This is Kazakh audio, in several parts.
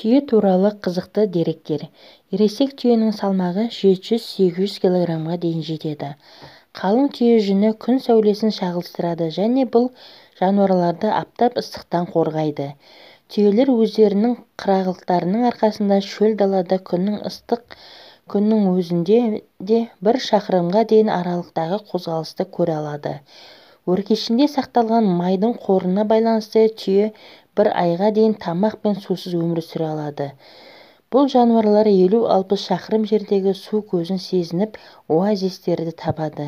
Түйе туралы қызықты деректер. Ересек түйенің салмағы 700-800 кг дейін жетеді. Қалың түйе жүні күн сәулесін шағылыстырады және бұл жануарларды аптап ыстықтан қорғайды. Түйелер өздерінің қырағылықтарының арқасында шөл далада ыстық күннің өзінде де 1 шақырымға дейін аралықтағы қозғалысты көре алады. Өркешінде сақталған майдың қорына байланысты түйе 1 айға дейін тамақ пен сусыз өмір сүре алады. Бұл жануарлар 50-60 шақырым жердегі су көзін сезініп, оазистерді табады.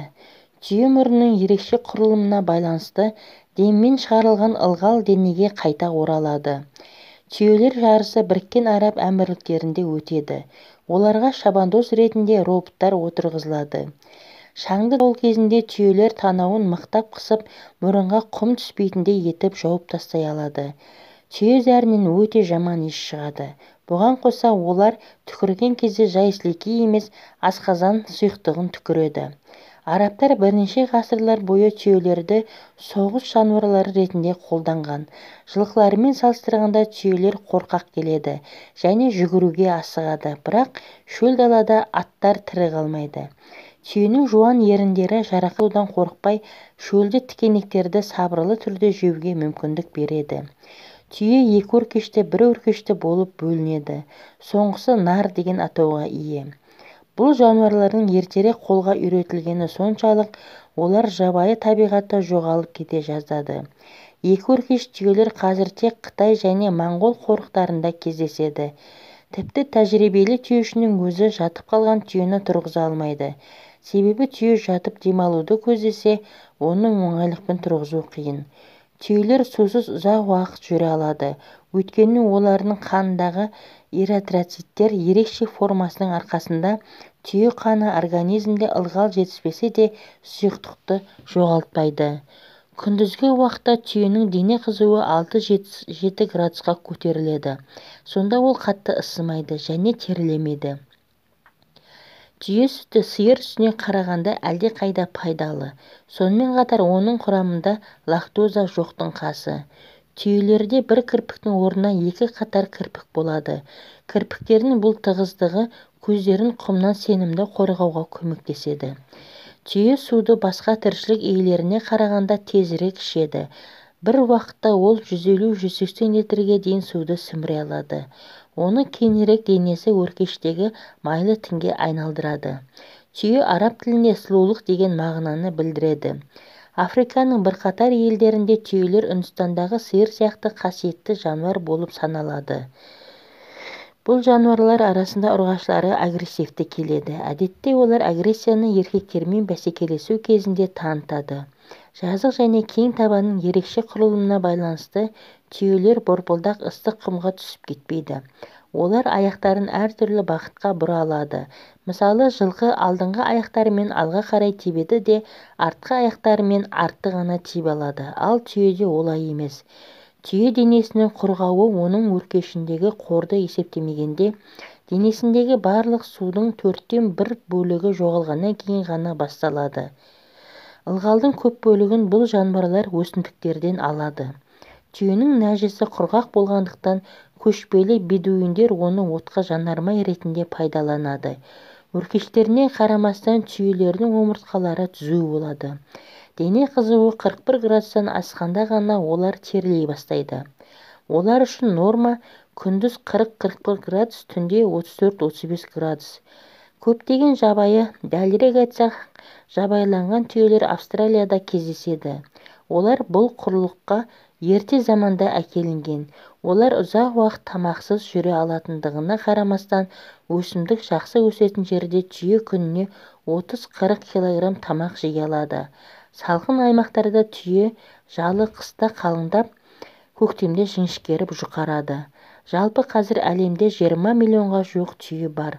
Түйе мұрнының ерекше құрылымына байланысты деммен шығарылған ылғал денеге қайта оралады. Түйелер жарысы Біріккен Араб Әмірліктерінде өтеді. Оларға шабандоз ретінде роботтар отырғызылады. Шаңды дауыл кезінде түйелер танауын мықтап қысып, мұрынға құм түспейтіндей етіп жауып тастай алады. Түйе зәрінен өте жаман иіс шығады. Бұған қоса олар түкірген кезде жай сілекей емес, асқазан сұйықтығын түкіреді. Арабтар бірнеше ғасырлар бойы түйелерді соғыс жануарлары ретінде қолданған. Жылқылармен салыстырғанда түйелер қорқақ келеді және жүгіруге асығады, бірақ шөл далада аттар тірі қалмайды. Түйенің жуан еріндері жарақаттаудан қорықпай, шөлді тікенектерді сабырлы түрде жеуге мүмкіндік береді. Түйе 2 өркешті, 1 өркешті болып бөлінеді. Соңғысы нар деген атауға ие. Бұл жануарлардың ертерек қолға үйретілгені соншалық, олар жабайы табиғатта жоғалып кете жаздады. 2 өркеш түйелер қазір тек Қытай және Моңғол қорықтарында кездеседі. Тіпті тәжірибелі түйешінің өзі жатып қалған түйені тұрғыза алмайды. Себебі түйе жатып демалуды көздесе, оны оңайлықпен тұрғызу қиын. Түйелер сусыз ұзақ уақыт жүре алады, өйткені олардың қанындағы эритроциттер ерекше формасының арқасында түйе қаны организмде ылғал жетіспесе де сұйықтықты жоғалтпайды. Күндізгі уақытта түйенің дене қызуы 6-7 градусқа көтеріледі. Сонда ол қатты ысымайды және терілемейді. Түйе сүті сиыр сүтіне қарағанда әлде қайда пайдалы. Сонымен қатар оның құрамында лактоза жоқтың қасы. Түйелерде 1 кірпіктің орнына 2 қатар кірпік болады. Кірпіктердің бұл тығыздығы көздерін құмнан сенімді қорғауға көмектеседі. Түйе суды басқа тіршілік иелеріне қарағанда тезірек ішеді. Bir уақытта ол 150-180 литрге дейін суды сіміре алады. Оны кейінірек денесі өркештегі майлы тінге айналдырады. Түйе араб тілінде сұлулық деген мағынаны білдіреді. Африканың бірқатар елдерінде түйелер Үндістандағы сиыр сияқты қасиетті жануар болып саналады. Бұл жануарлар арасында ұрғашылары агрессивті келеді. Әдетте олар агрессияны еркектермен бәсекелесу кезінде танытады. Жазық және кең табанның ерекше құрылымына байланысты түйелер борпылдақ ыстық құмға түсіп кетпейді. Олар аяқтарын әртүрлі бағытқа бұра алады. Мысалы, жылқы алдыңғы аяқтарымен алға қарай тебеді де, артқы аяқтарымен артты ғана тиіп алады. Ал түйеде олай емес. Түйе денесінің құрғауы оның өркешіндегі қорды есептемегенде, денесіндегі барлық судың 1/4 бөлігі жоғалғаннан кейін ғана басталады. Ылғалдың көп бөлігін бұл жануарлар өсімдіктерден алады. Түйенің нәжісі құрғақ болғандықтан көшпелі бедуиндер оны отқа жанармай ретінде пайдаланады. Өркештеріне қарамастан түйелердің омыртқалары түзу болады. Дене қызуы 41 градустан асқанда ғана олар терілей бастайды. Олар үшін норма күндіз 40-41 градус, түнде 34-35 градус. Көптеген жабайы, дәлірек айтсақ, жабайыланған түйелер Австралияда кездеседі. Олар бұл құрлыққа ерте заманда әкелінген. Олар ұзақ уақыт тамақсыз жүре алатындығына қарамастан, өсімдік жақсы өсетін жерде түйе күніне 30-40 кг тамақ жей алады. Салқын аймақтарда түйе жалы қыста қалыңдап, көктемде жіңішкеріп жұқарады. Жалпы қазір әлемде 20 миллионға жуық түйе бар.